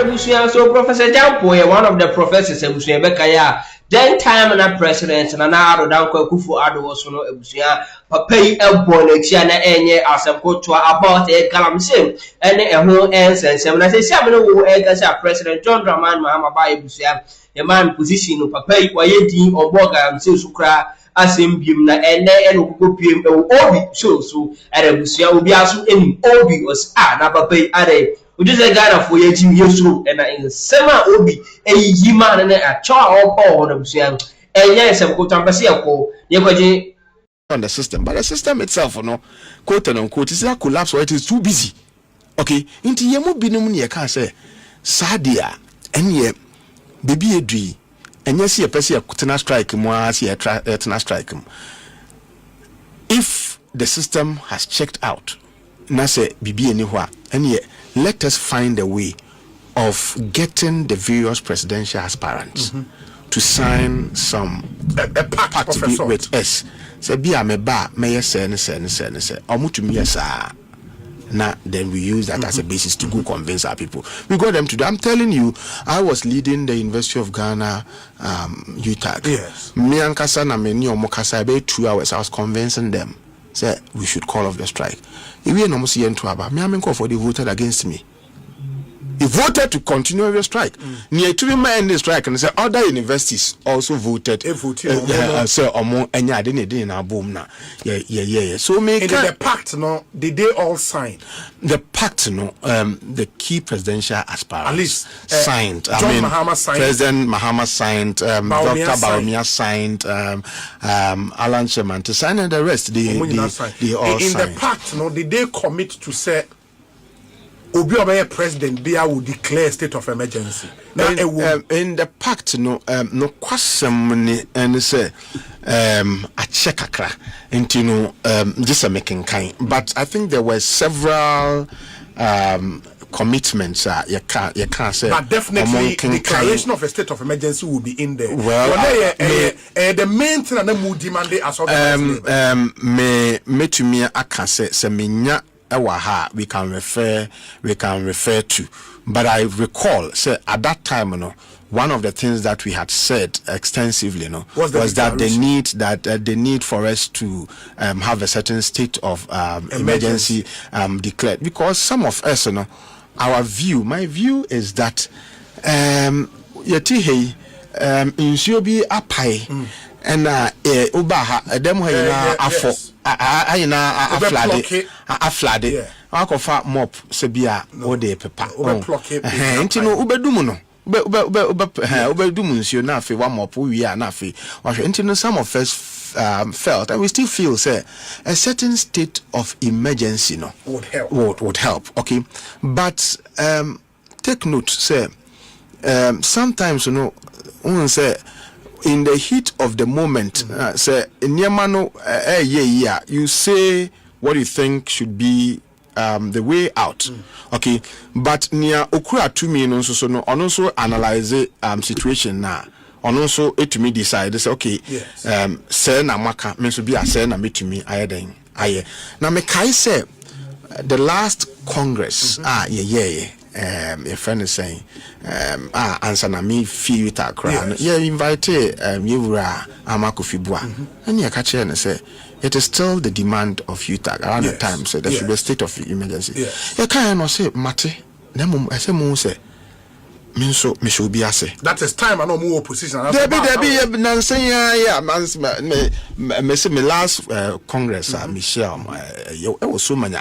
Busia, so Professor Gyampo, one of the professors, Busia Bekaya, then time and president, and Addo Danko Kufu Addo was no Busia, Papa Elbon, Chiana, Enye, as a coach about a calamsim, and a whole answer, and 7 who as President John Draman, Mahama by Busia, a man position of Papa, Wayedi, or Boga, and Silsukra. Asim na ene eno piem e obi so at a busia obi aso eni obi was na papa are we just Ghana for ye jim yesu and in sema obi eyi man na a cha opo na busia enye sem ko tampase ko ye kwaje on the system, but the system itself no quote and unquote is a collapse or it is too busy. Okay, into yemu binum ne ka say sadia enye baby edri and yes, a person a strike strike. If the system has checked out, na say bibi anywhere, and yet let us find a way of getting the various presidential aspirants to sign a pact with us. Say be a meba may say omutum yes now then we use that as a basis to go convince our people. We got them to do. I'm telling you, I was leading the University of Ghana UTAG. Yes. Me and Kasana meni omokasa about 2 hours. I was convincing them. Say we should call off the strike. If we almost see into about me, I'm call for they voted against me. He voted to continue the strike. Near to be end the strike and say other universities also voted. So among any I didn't na boom na. Yeah. So make the pact no did they all sign? The pact no the key presidential aspirants at least signed. Mahama signed. President Mahama signed, Dr. Baumia signed, Alan Sherman to sign, and the rest they all signed. In the pact no did they commit to say Obi Obeye president Bia will declare state of emergency. In the pact, no kwasem and say a check akra into just a making kind. But I think there were several commitments. You can't say. But definitely, declaration of a state of emergency will be in there. Well, the main thing that we demand as me to me, I can say seminya. We can refer to, but I recall say at that time one of the things that we had said extensively was that the need for us to have a certain state of emergency declared, because some of us my view is that yeti insuo bi apai and ubaha dem ha afo a flooded. I can find mop sebia or de pepper. Intino ubedum no. Ubedumuncio na fe one mop we are na fe. Intino some of us felt, and we still feel say a certain state of emergency would help. Okay, but take note say sometimes say in the heat of the moment, say you say what you think should be the way out. Okay, but near okura to me also analyze situation now. Also it to me decide say okay, say na maka me so be a say na me to me ayeden aye. Now me kai say the last Congress a friend is saying answer na me feel it akra invite Yewura Amakufibua and you catch and say it is still the demand of UTAG around the time so there should be a state of emergency. You can't say mate nemo I say mo say minso me should be ase that is time I no more opposition there be me say me last Congress Michelle it was so many.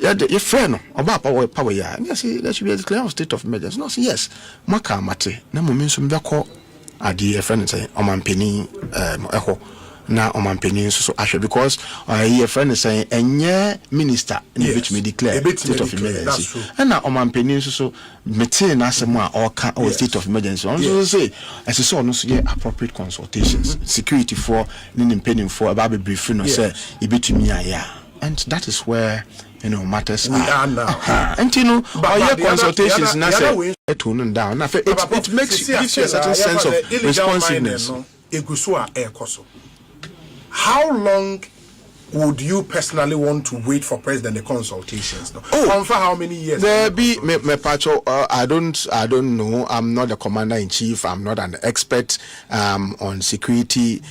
Your friend about power ya. Yes, there should be a declaration of state of emergency. No, say yes. Maka mate. Na mo minso mbeko adi a friend say omanpeni eho na omanpeni so ahwe because your friend is saying enye minister in which me declare state of emergency. And na omanpeni so mete na asemo a oka or state of emergency. Also say as so no so appropriate consultations. Security for nimpeni for about be brief no say e betumi aya. And that is where matters are now. And all your consultations now say it down. It makes gives you a certain sense of responsiveness. How long would you personally want to wait for president consultations? No? For how many years? There be me pacho. I don't know. I'm not the commander in chief. I'm not an expert on security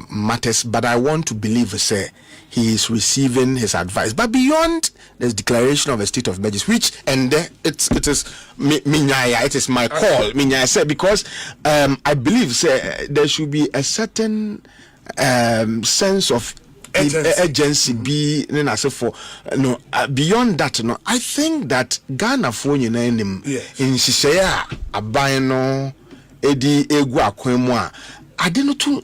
matters. But I want to believe, say, he is receiving his advice. But beyond this declaration of a state of emergency, which and it is it is my call. Minyaya say, because I believe, say, there should be a certain sense of agency be for no beyond that. No, I think that Ghana for you in Shishaya Abayano Edi Egu Akwemwa I didn't to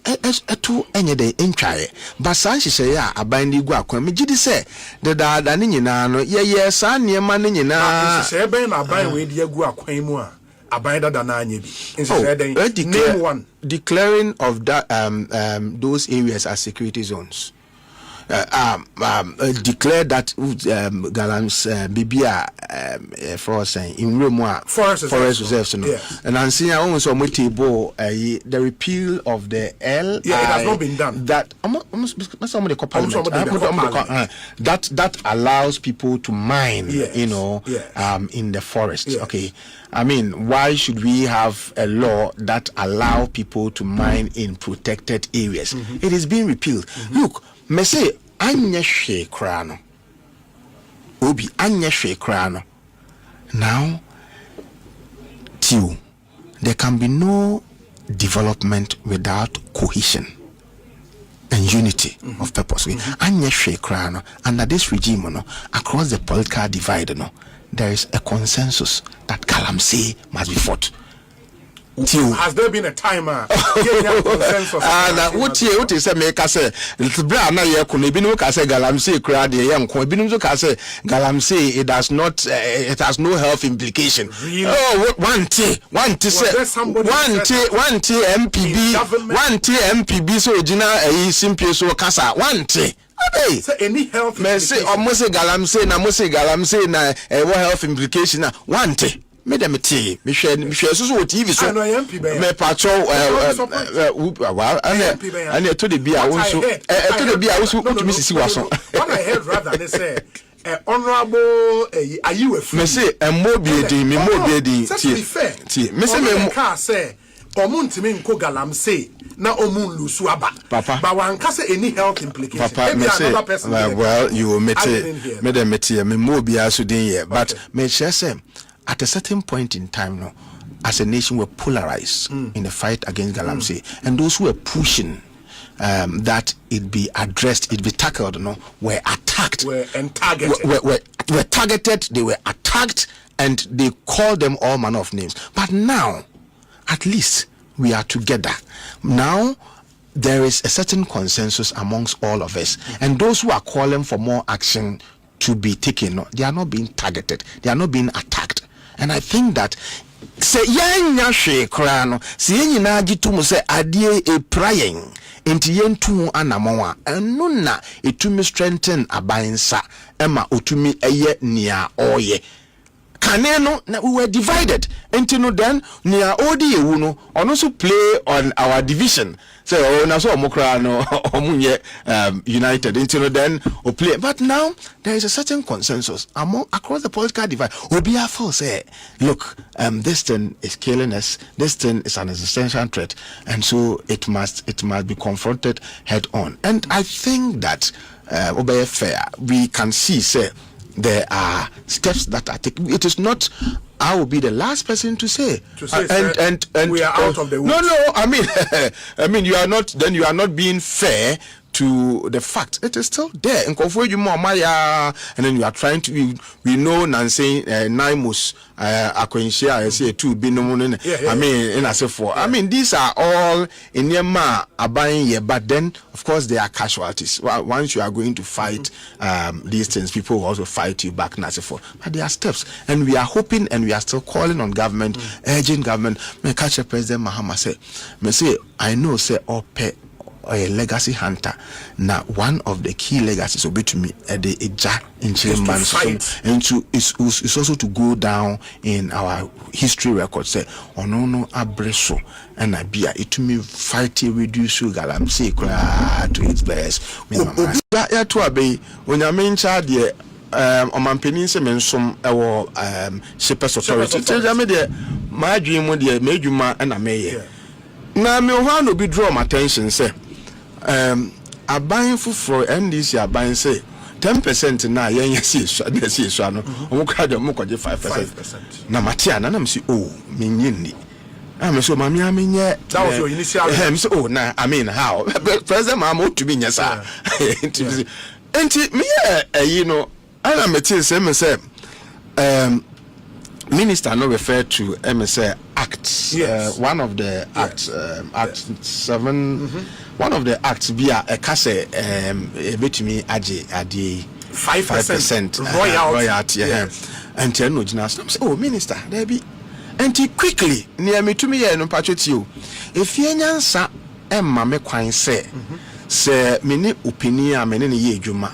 any day in try, but Shishaya Abayandi Egu Akwem Jidi say the Danina no son near money na Seben Abay with Egu Akwemwa. Name one declaring of that those areas as security zones. Declare that Galams Bibia for saying in Rumwa forest reserves. Yes. And I'm seeing almost on the repeal of the L. Yeah, it has not been done. That that allows people to mine, you know, in the forest. Yes. Okay. I mean, why should we have a law that allow people to mine in protected areas? It is being repealed. Look, me say anya hwe krano. Obi anya hwe krano. Now, there can be no development without cohesion and unity of purpose. Anya hwe krano. Under this regime, across the political divide, there is a consensus that Galamsey must be fought. Has there been a timer? What is a make us say? Little brown, I could be no case Galamsey crowd, the young Corbinum case Galamsey, it does not, it has no health implication. Really? Oh, one T MPB, so Gina, simple so Casa, one T. Hey, any health implication? Almost a Galamsey, na what health implication? One T. Me dem tea me hwe so TV so me pacho well and to the bia wonso to the bia wonso utumi sisi waso what I heard rather they say honorable are you a me say emobie din me mobie din tie me say me ka say omuntimi nko Galamsey na omun lusu aba but one can say any health implication maybe another person well you admit it me dem tea me mobie aso din here but me share say at a certain point in time, no, as a nation, we're polarized in the fight against Galamsey, and those who were pushing that it be addressed, it be tackled, were attacked, were targeted. Were targeted. They were attacked, and they called them all manner of names. But now, at least we are together. Now, there is a certain consensus amongst all of us, and those who are calling for more action to be taken, they are not being targeted. They are not being attacked. And I think that say yanya hwe kra no se nyina gitu say adie e praying enti yentu anamwa enu na etumi strengthen abansa ema otumi eye nia oye kane no na we were divided enti no then nia odi ewu no ono so play on our division say oh na so omokra no omunye united enti no then o play but now there is a certain consensus among across the political divide obi afo say look this thing is killing us, this thing is an existential threat, and so it must be confronted head on. And I think that obey fair we can see say there are steps that are taken. It is not I will be the last person to say and we are out of the woods. No, I mean you are not, then you are not being fair to the fact. It is still there. And then you are trying to we know Nancy Naimus Aquentia I say two binomun I mean in as for I mean these are all in Yema abiding here, but then of course they are casualties. Once you are going to fight these things, people will also fight you back as for. But there are steps, and we are hoping and we are still calling on government, urging government. Me catch a President Mahama say I know say ope a legacy hunter. Now, one of the key legacies will be to me the Eja in Chimban, and to is also to go down in our history record. Say, Onono Abreso and Abia, it to me fight reduce Galamsey to its best. ya to abe onyame ncha de omampeni se mensom ewo Shepherds Authority tell me de my dream mo de medwuma na meye na me ho no bi draw my attention say aban fufuro NDC aban say 10% na yen yesi so no omo kwa de mo kwaje 5% na matia na me say oh menyini I'm so mami amenye that was your initial so oh na I mean how president mama to be nyesa enti me you know I am say minister no refer to MSA acts. Yes. One of the acts, Act 7. One of the acts via a case bet me aje 5% royalty. Yes. And tell no gymnast. Oh, minister, there be. And quickly near me to me no patriot you. If you nyansa emma me kwan say me opinion me ne ye dwuma.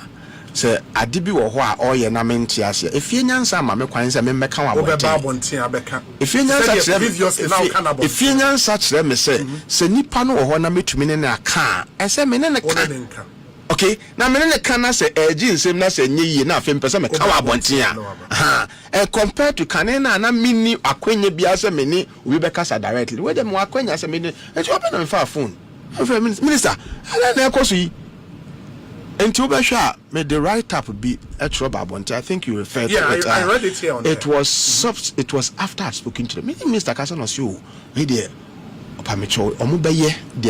Se adibi wo ho a oye na menti ase efie nyansa ma me kwan se me meka wa bonten abeka efie nyansa kire efie nyansa kire me se nipa no wo ho na metumi ne na aka ese me ne ka okay na me ne ka na se eji nsem na se nyeyi na afi mpese me ka wa bonten a compared to kanena na mini akwenya bia se me ni obi beka sa directly we dem akwenya se me ni e ti open na me fa phone minister ala na ekoso yi. And to be sure, made the write up be a trouble. I think you referred to it. I read it here on it was it was after I spoken to them. Mr. Kassan was you. They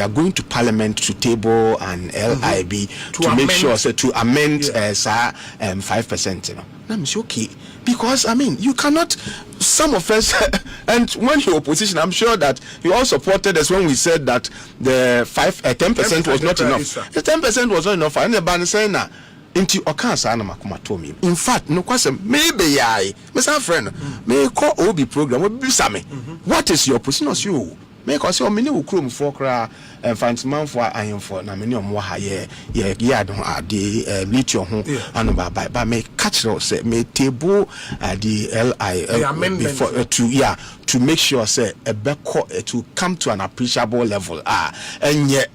are going to Parliament to table an LIB to make sure to amend 5%. You know, I'm okay because I mean you cannot. Some of us, and when you opposition, I'm sure that you all supported us when we said that the 10% was not enough. The 10% was not enough. And the ban saying na into okansa na makoma to me. In fact, no question. Maybe Mr. Friend, may call OB program. What is your position as you? Make us your mini ukrum for cra fantsman for iron for na many omwa ha ye don ade lithium ho anu ba make catch say me table the LI before to make sure say to come to an appreciable level enye